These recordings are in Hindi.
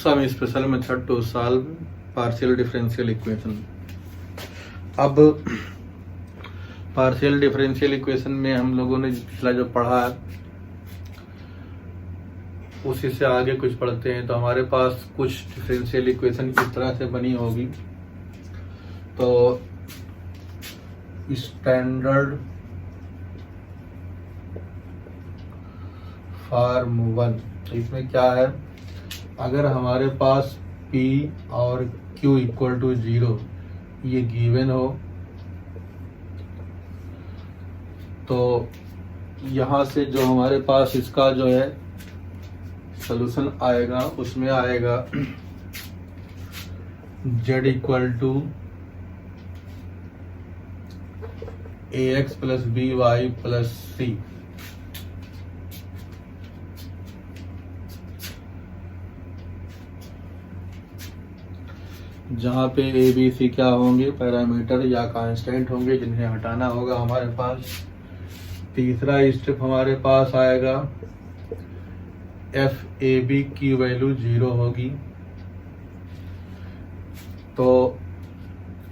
Some special method to solve partial differential equation. अब पार्शियल डिफरेंशियल इक्वेशन में हम लोगों ने पिछला जो पढ़ा उसी से आगे कुछ पढ़ते हैं। तो हमारे पास कुछ डिफरेंशियल इक्वेशन इस तरह से बनी होगी। तो स्टैंडर्ड फॉर्म 1, तो इसमें क्या है, अगर हमारे पास P और Q इक्वल टू 0 ये गिवन हो तो यहाँ से जो हमारे पास इसका जो है सॉल्यूशन आएगा उसमें आएगा Z equal to AX plus BY plus C। जहाँ पे A B C क्या होंगे, पैरामीटर या कांस्टेंट होंगे जिन्हें हटाना होगा हमारे पास। तीसरा स्टेप हमारे पास आएगा F A B की वैल्यू 0 होगी। तो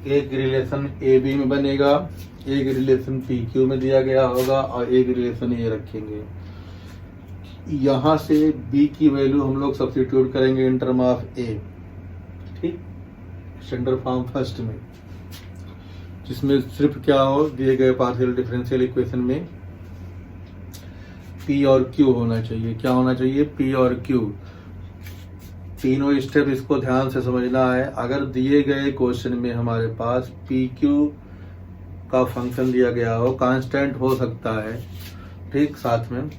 एक रिलेशन A B में बनेगा, एक रिलेशन P Q में दिया गया होगा और एक रिलेशन A रखेंगे। यहाँ से B की वैल्यू हम लोग सब्स्टिट्यूट करेंगे इन टर्म ऑफ A, ठीक, स्टैंडर्ड फॉर्म फर्स्ट में, जिसमें सिर्फ क्या हो, दिए गए पार्शियल डिफरेंशियल इक्वेशन में P और Q होना चाहिए। क्या होना चाहिए? P और Q। तीनों स्टेप इसको ध्यान से समझना है। अगर दिए गए क्वेश्चन में हमारे पास P Q का फंक्शन दिया गया हो, कांस्टेंट हो सकता है, ठीक, साथ में,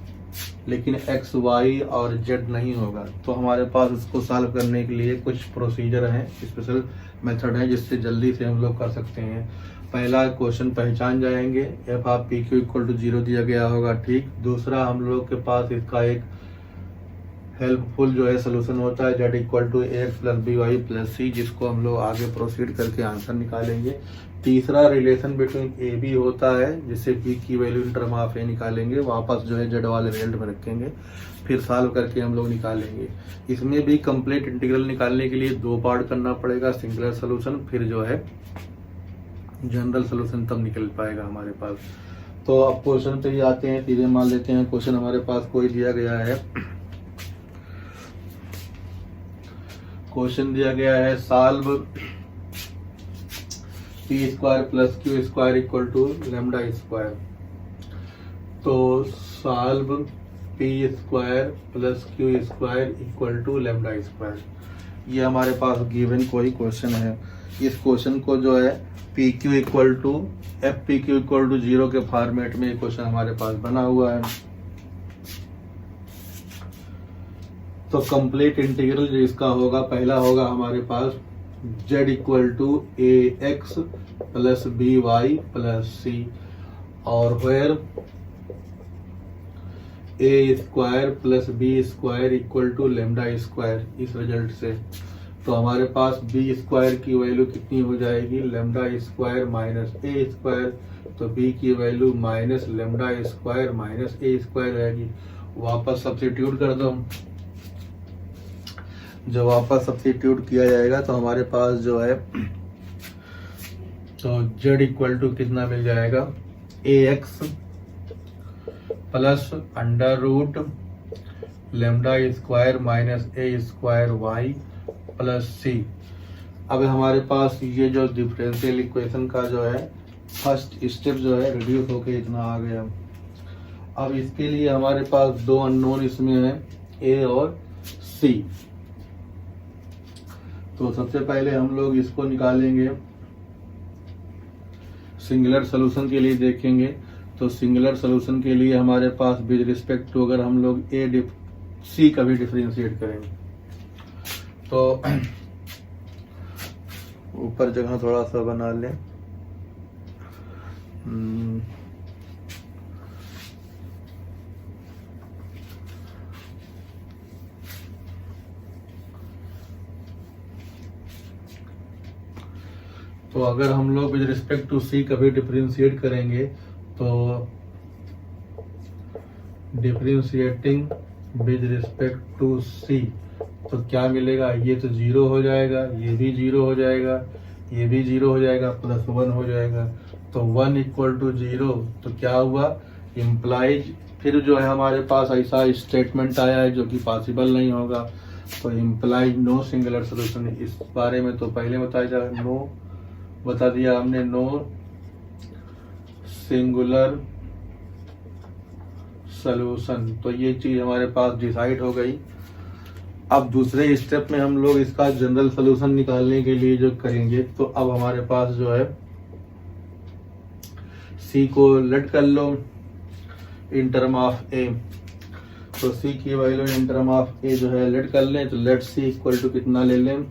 लेकिन x, y और z नहीं होगा, तो हमारे पास इसको सॉल्व करने के लिए कुछ प्रोसीजर हैं, स्पेशल मेथड है जिससे जल्दी से हम लोग कर सकते हैं। पहला क्वेश्चन पहचान जाएंगे, f of P Q equal to 0 दिया गया होगा, ठीक। दूसरा हम लोग के पास इसका एक हेल्पफुल जो है सोल्यूशन होता है z equal to AX plus BY plus C, जिसको हम लोग आगे प्रोसीड करके आंसर निकालेंगे। तीसरा रिलेशन बिटवीन ए बी होता है जिससे P की value in term of A निकालेंगे, वापस जो है Z वाले रिजल्ट में रखेंगे, फिर सॉल्व करके हम लोग निकालेंगे। इसमें भी कंप्लीट इंटीग्रल निकालने के लिए 2 पार्ट करना पड़ेगा, सिंगुलर सोल्यूशन, फिर जो है जनरल सोल्यूशन, तब निकल पाएगा हमारे पास। तो अब क्वेश्चन पे ही आते हैं, सीधे मान लेते हैं क्वेश्चन हमारे पास कोई दिया गया है। क्वेश्चन दिया गया है solve P square plus Q square equal to lambda square. तो solve P square plus Q square equal to lambda square, ये हमारे पास गिवन कोई क्वेश्चन है। इस क्वेश्चन को जो है P Q equal to F P Q equal to 0 के फॉर्मेट में क्वेश्चन हमारे पास बना हुआ है। तो कंप्लीट इंटीग्रल जो इसका होगा, पहला होगा हमारे पास z equal to AX plus BY plus C, और where A square plus B square equal to lambda square. इस रिजल्ट से तो हमारे पास B स्क्वायर की वैल्यू कितनी हो जाएगी, lambda square minus A square, तो B की value minus lambda square minus A square रहेगी। वापस सब्स्टिट्यूट कर दो। जब वापस सब्स्टिट्यूट किया जाएगा तो हमारे पास जो है तो z इक्वल टू कितना मिल जाएगा, AX plus under root lambda square minus A square Y plus C। अब हमारे पास ये जो डिफरेंशियल इक्वेशन का जो है फर्स्ट स्टेप जो है रिड्यूस होके इतना आ गया। अब इसके लिए हमारे पास 2 अननोन इसमें है, A और C। तो सबसे पहले हम लोग इसको निकालेंगे, सिंगुलर सोल्यूशन के लिए देखेंगे। तो सिंगुलर सोल्यूशन के लिए हमारे पास विद रिस्पेक्ट टू अगर हम लोग C का भी डिफरेंशिएट करेंगे तो ऊपर जगह थोड़ा सा बना लें। तो अगर हम लोग विद रिस्पेक्ट टू C कभी डिफरेंशिएट करेंगे तो differentiating with respect to C, तो क्या मिलेगा, ये तो 0 हो जाएगा, ये भी 0 हो जाएगा, ये भी 0 हो जाएगा, प्लस 1 हो जाएगा। तो 1 इक्वल टू 0, तो क्या हुआ, इम्प्लाइज। फिर जो है हमारे पास ऐसा स्टेटमेंट आया है जो कि पॉसिबल नहीं होगा, तो इम्प्लाइज नो सिंगुलर सोल्यूशन। इस बारे में तो पहले बताया जाए, नो बता दिया हमने, नो सिंगुलर सॉल्यूशन। तो ये चीज हमारे पास डिसाइड हो गई। अब दूसरे स्टेप में हम लोग इसका जनरल सॉल्यूशन निकालने के लिए जो करेंगे, तो अब हमारे पास जो है सी को लेट कर लो इन टर्म ऑफ ए। तो सी की वैल्यू इन टर्म ऑफ ए जो है लेट कर लें। तो लेट सी इक्वल टू कितना ले लें,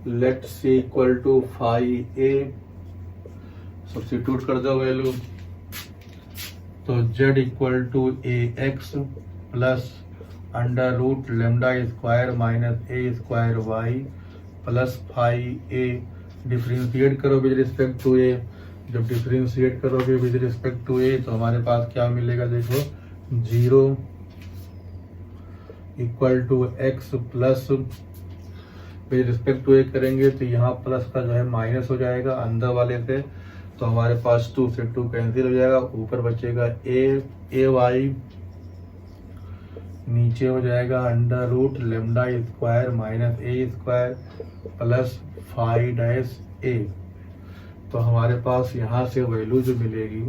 let C equal to 5a, substitute कर दो वैल्यू। तो z equal to A X plus under root lambda square minus A square Y plus 5a। Differentiate करो विद रिस्पेक्ट टू ए। जब डिफ्रेंशिएट करोगे विद रिस्पेक्ट टू ए तो हमारे पास क्या मिलेगा, देखो 0 equal to x plus with respect to a करेंगे तो यहाँ प्लस का जो है माइनस हो जाएगा अंदर वाले से, तो हमारे पास 2 से 2 कैंसिल हो जाएगा, ऊपर बचेगा ए वाई, नीचे हो जाएगा under root lambda square minus ए स्क्वायर प्लस 5-a। तो हमारे पास यहाँ से वैल्यू जो मिलेगी,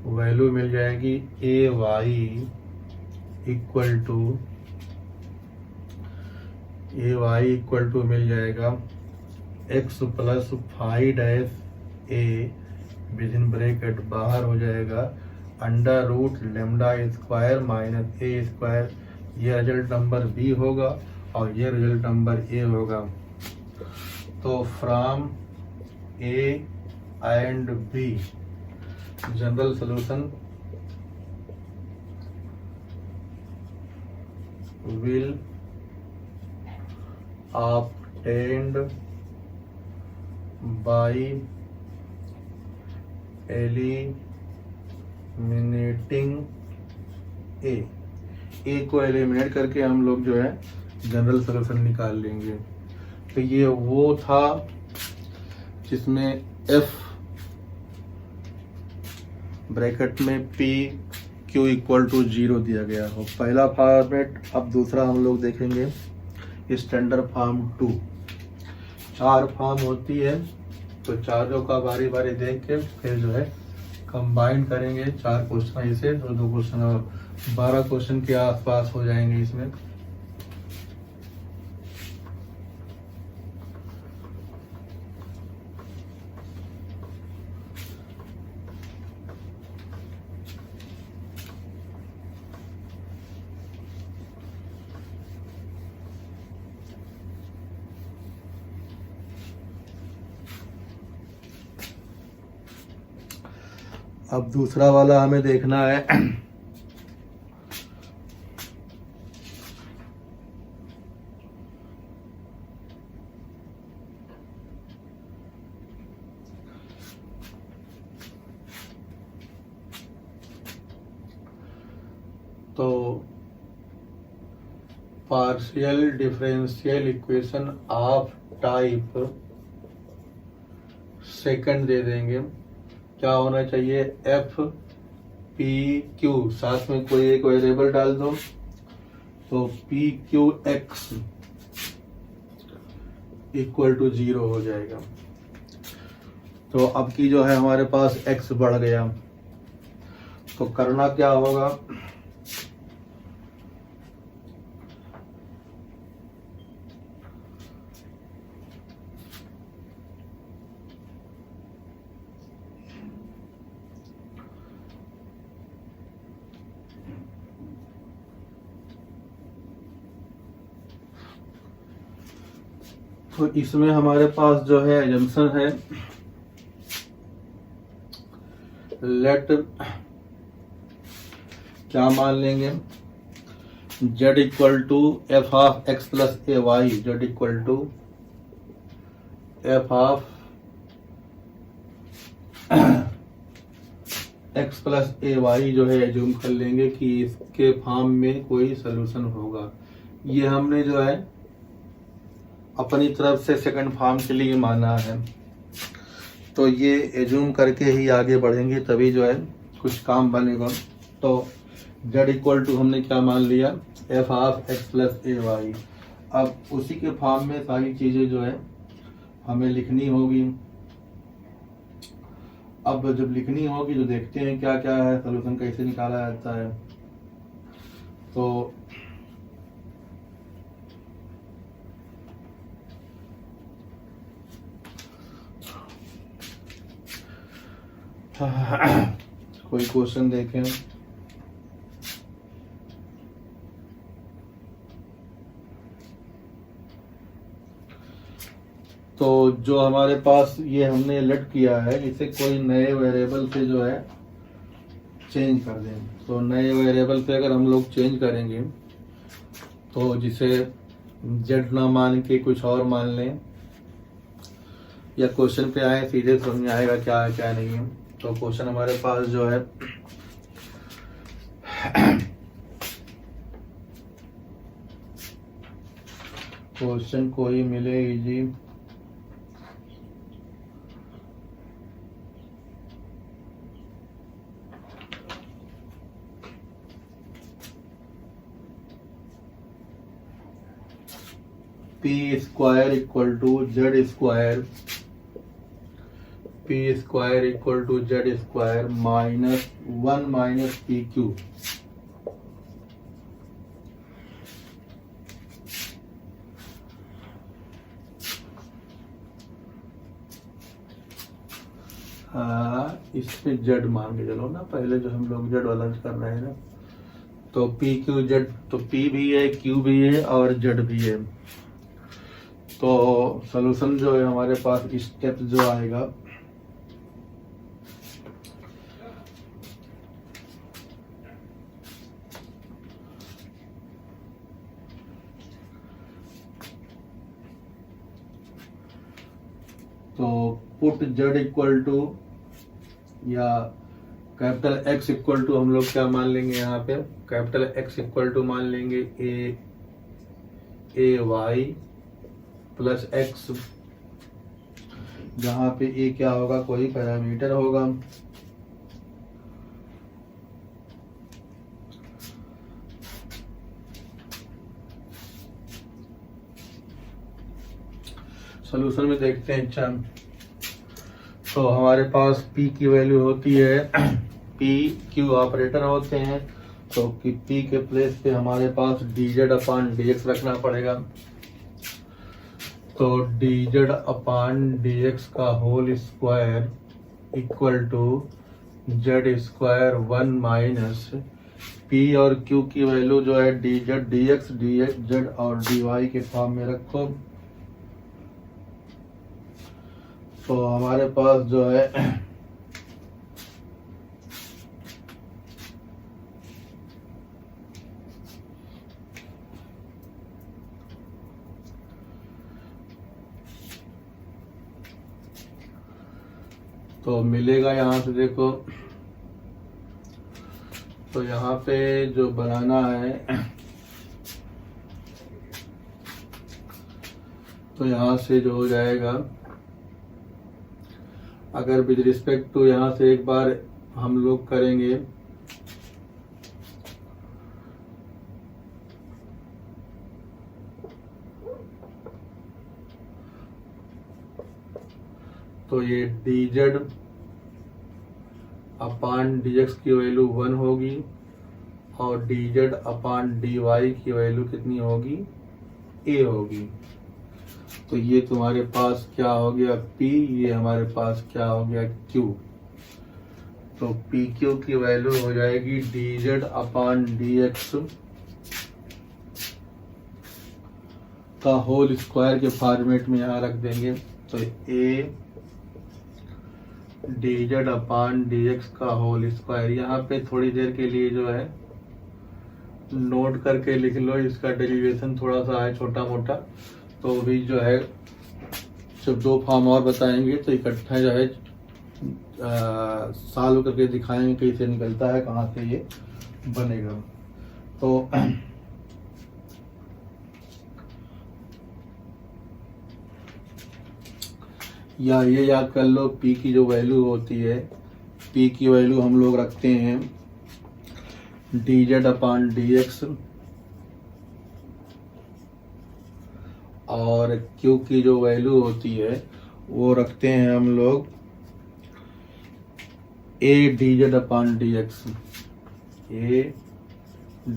वैल्यू मिल जाएगी ए वाई इक्वल टू मिल जाएगा x plus 5-a within bracket बाहर हो जाएगा under root lambda square minus ए स्क्वायर। ये रिजल्ट नंबर बी होगा और ये रिजल्ट नंबर ए होगा। तो from A and B general solution will obtained by eliminating a को एलिमिनेट करके हम लोग जो है जनरल सॉल्यूशन निकाल लेंगे। तो ये वो था जिसमें एफ ब्रैकेट में पी क्यू इक्वल टू 0 दिया गया हो, पहला फॉर्मेट। अब दूसरा हम लोग देखेंगे स्टैंडर्ड फॉर्म 2। 4 फॉर्म होती है, तो चारों का बारी बारी देख के फिर जो है कंबाइन करेंगे। 4 क्वेश्चन ऐसे, 2 क्वेश्चन और 12 क्वेश्चन के आसपास हो जाएंगे इसमें। अब दूसरा वाला हमें देखना है तो partial differential equation of type second दे देंगे। क्या होना चाहिए, एफ पी क्यू, साथ में कोई एक वेरिएबल डाल दो, तो P Q X equal to 0 हो जाएगा। तो अब की जो है हमारे पास एक्स बढ़ गया, तो करना क्या होगा, तो इसमें हमारे पास जो है एजम्पशन है, लेट क्या मान लेंगे, z equal to F of X plus A Y, Z equal to F of X plus A Y जो है एज्यूम कर लेंगे कि इसके फॉर्म में कोई सोल्यूशन होगा। ये हमने जो है अपनी तरफ से सेकंड फॉर्म के लिए माना है, तो ये एज्यूम करके ही आगे बढ़ेंगे तभी जो है कुछ काम बनेगा। तो z इक्वल टू हमने क्या मान लिया, F of X plus A Y. अब उसी के फॉर्म में सारी चीज़ें जो है हमें लिखनी होगी। अब जब लिखनी होगी तो देखते हैं क्या क्या है, सोल्यूशन कैसे निकाला जाता है। तो कोई क्वेश्चन देखें। तो जो हमारे पास ये हमने लेट किया है, इसे कोई नए वेरिएबल से जो है चेंज कर दें। तो नए वेरिएबल पे अगर हम लोग चेंज करेंगे तो जिसे z ना मान के कुछ और मान लें, या क्वेश्चन पे आए सीधे समझ में आएगा क्या है क्या नहीं है। तो क्वेश्चन हमारे पास जो है क्वेश्चन कोई मिले easy, P square equal to Z square, P square equal to Z square minus 1 minus P Q. इसमें जेड मान के चलो ना, पहले जो हम लोग जेड वाला कर रहे हैं ना, तो पी क्यू जेड, तो पी भी है, क्यू भी है और जेड भी है। तो सॉल्यूशन जो है हमारे पास स्टेप जो आएगा, तो पुट जेड इक्वल टू या कैपिटल एक्स इक्वल टू हम लोग क्या मान लेंगे, यहाँ पे कैपिटल एक्स इक्वल टू मान लेंगे ए वाई प्लस एक्स, जहाँ पे ए क्या होगा, कोई पैरामीटर होगा। सॉल्यूशन में देखते हैं। अच्छा, तो हमारे पास P की वैल्यू होती है, P Q ऑपरेटर होते हैं, तो कि P के प्लेस पे हमारे पास dz अपान dx रखना पड़ेगा। तो dz अपान dx का whole square equal to z square 1 minus P और Q की वैल्यू जो है dz dx dz और dy के फॉर्म में रखो। तो हमारे पास जो है तो मिलेगा यहाँ से, देखो तो यहाँ पे जो बनाना है, तो यहाँ से जो हो जाएगा, अगर विद रिस्पेक्ट टू यहाँ से एक बार हम लोग करेंगे, तो ये dz अपान dx की वैल्यू 1 होगी और dz अपान dy की वैल्यू कितनी होगी, a होगी। तो ये तुम्हारे पास क्या हो गया P, ये हमारे पास क्या हो गया Q। तो PQ की वैल्यू हो जाएगी dz अपान dx का होल स्क्वायर के फॉर्मेट में यहाँ रख देंगे। तो A dz अपान dx का होल स्क्वायर, यहाँ पे थोड़ी देर के लिए जो है नोट करके लिख लो, इसका डेरिवेशन थोड़ा सा है छोटा मोटा, तो भी जो है जब दो फॉर्म और बताएंगे तो इकट्ठा जो है सॉल्व करके दिखाएंगे कैसे निकलता है, कहाँ से ये बनेगा। तो या ये याद कर लो, P की जो वैल्यू होती है, P की वैल्यू हम लोग रखते हैं dz अपान dx, और Q की जो वैल्यू होती है वो रखते हैं हम लोग a dz upon dx, a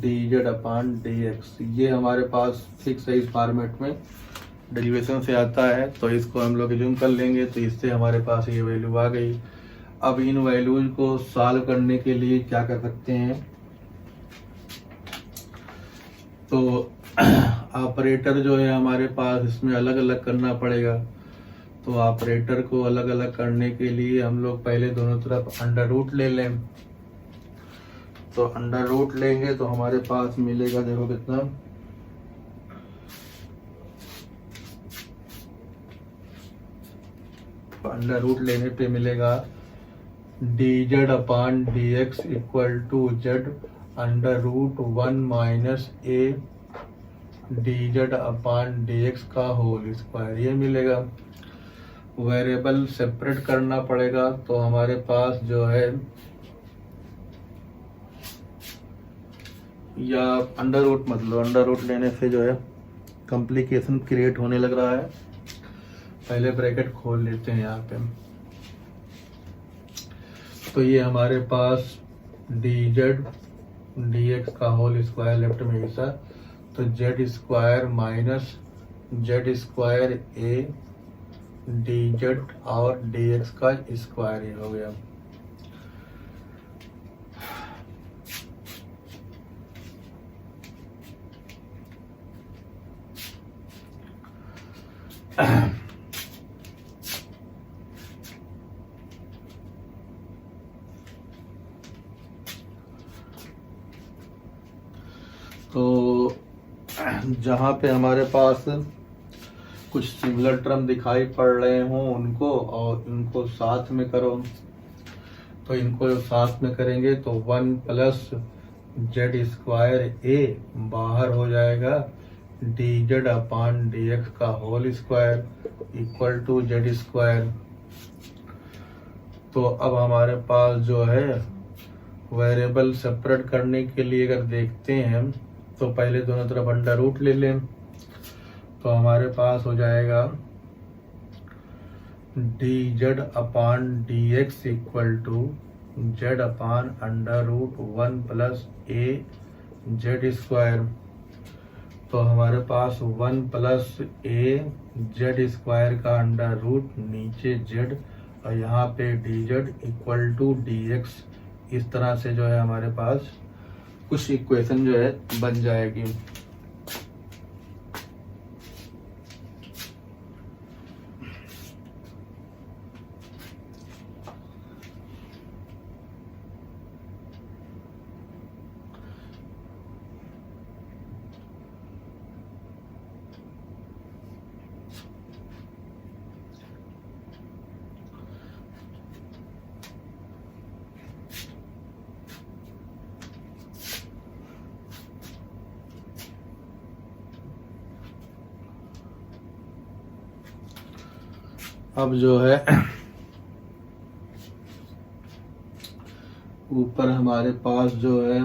dz upon dx। ये हमारे पास फिक्स है, इस फॉर्मेट में डेरिवेशन से आता है, तो इसको हम लोग एज्यूम कर लेंगे। तो इससे हमारे पास ये वैल्यू आ गई। अब इन वैल्यूज को सॉल्व करने के लिए क्या कर सकते हैं, तो ऑपरेटर जो है हमारे पास इसमें अलग अलग करना पड़ेगा। तो ऑपरेटर को अलग अलग करने के लिए हम लोग पहले दोनों तरफ अंडर रूट ले लें। तो अंडर रूट लेंगे तो हमारे पास मिलेगा, देखो कितना, अंडर रूट लेने पे मिलेगा dz upon dx equal to z under root 1 minus a dz upon dx का होल स्क्वायर, ये मिलेगा। वेरिएबल सेपरेट करना पड़ेगा, तो हमारे पास जो है, या अंडर रूट मतलब अंडर रूट लेने से जो है कॉम्प्लिकेशन क्रिएट होने लग रहा है। पहले ब्रैकेट खोल लेते हैं यहाँ पे। तो ये हमारे पास dz dx का होल स्क्वायर लेफ्ट में हिस्सा, तो z square minus z square a dz और dx का स्क्वायर ही हो गया। तो जहाँ पे हमारे पास कुछ सिमिलर टर्म दिखाई पड़ रहे हों उनको, और इनको साथ में करो, तो इनको साथ में करेंगे तो 1 प्लस जेड स्क्वायर ए बाहर हो जाएगा dz अपान dx का whole square equal to Z square. तो अब हमारे पास जो है वेरिएबल सेपरेट करने के लिए अगर देखते हैं, तो पहले दोनों तरफ अंडर रूट ले लें। तो हमारे पास हो जाएगा dz upon dx equal to z upon under root 1 plus a Z square. तो हमारे पास 1 प्लस a जेड स्क्वायर का अंडर रूट नीचे z, और यहाँ पे dz इक्वल टू dx। इस तरह से जो है हमारे पास कुछ इक्वेशन जो है बन जाएगी। अब जो है ऊपर हमारे पास जो है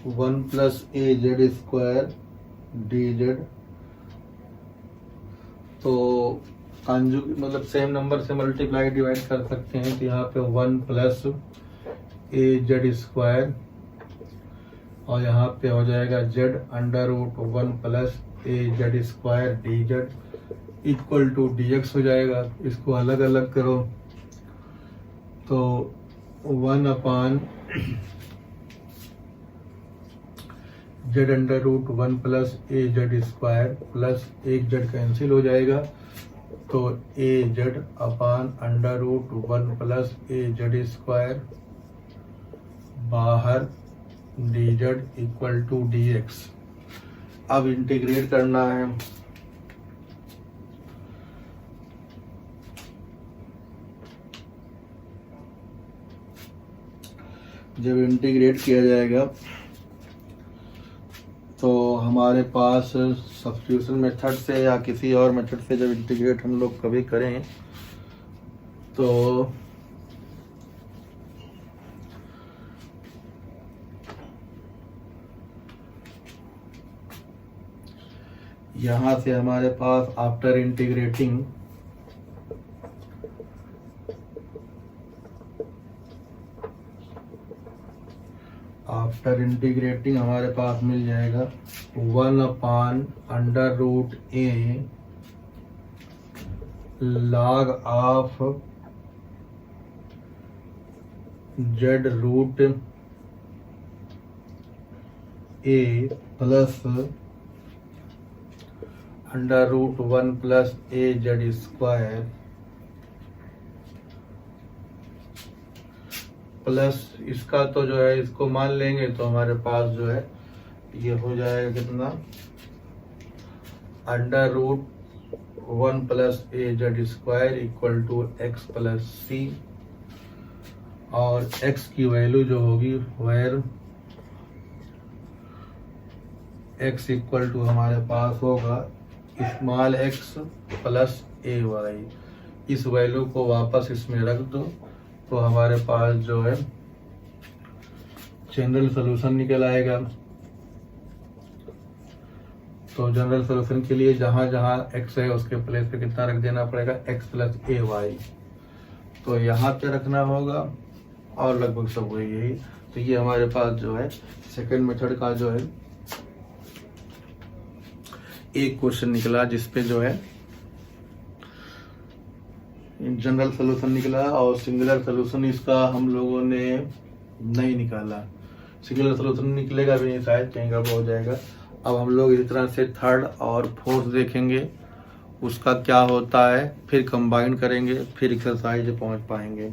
वन प्लस ए जेड स्क्वायर dz, तो कॉन्जुगेट मतलब सेम नंबर से मल्टीप्लाई डिवाइड कर सकते हैं। तो यहाँ पे 1 प्लस ए जेड स्क्वायर, और यहाँ पे हो जाएगा z under root 1 plus A Z square dz equal to dx हो जाएगा। इसको अलग अलग करो तो 1 upon z under root 1 plus ए जेड स्क्वायर प्लस एक जेड कैंसिल हो जाएगा, तो a z upon under root 1 plus A Z square बाहर d z equal to d x. अब इंटीग्रेट करना है। जब इंटीग्रेट किया जाएगा तो हमारे पास सब्स्टिट्यूशन मेथड से या किसी और मेथड से जब इंटीग्रेट हम लोग कभी करें तो यहाँ से हमारे पास आफ्टर इंटीग्रेटिंग हमारे पास मिल जाएगा 1 upon under root A log of Z root A plus under root 1 plus A Z square plus इसका तो जो है इसको मान लेंगे तो हमारे पास जो है ये हो जाएगा कितना, under root 1 plus A Z square equal to x plus c, और एक्स की वैल्यू जो होगी वेयर एक्स इक्वल टू हमारे पास होगा small x plus A Y. इस वैल्यू को वापस इसमें रख दो तो हमारे पास जो है जनरल सॉल्यूशन निकल आएगा। तो जनरल सॉल्यूशन के लिए जहां जहां x है उसके प्लेस पे कितना रख देना पड़ेगा, x प्लस ए वाई। तो यहाँ पे रखना होगा और लगभग सब वही यही। तो ये हमारे पास जो है सेकंड मेथड का जो है एक क्वेश्चन निकला जिसपे जो है जनरल सॉल्यूशन निकला और सिंगुलर सॉल्यूशन इसका हम लोगों ने नहीं निकाला। सिंगुलर सॉल्यूशन निकलेगा भी नहीं, शायद कहीं गड़बड़ हो जाएगा। अब हम लोग इसी तरह से थर्ड और फोर्थ देखेंगे उसका क्या होता है, फिर कंबाइन करेंगे, फिर एक्सरसाइज पहुंच पाएंगे।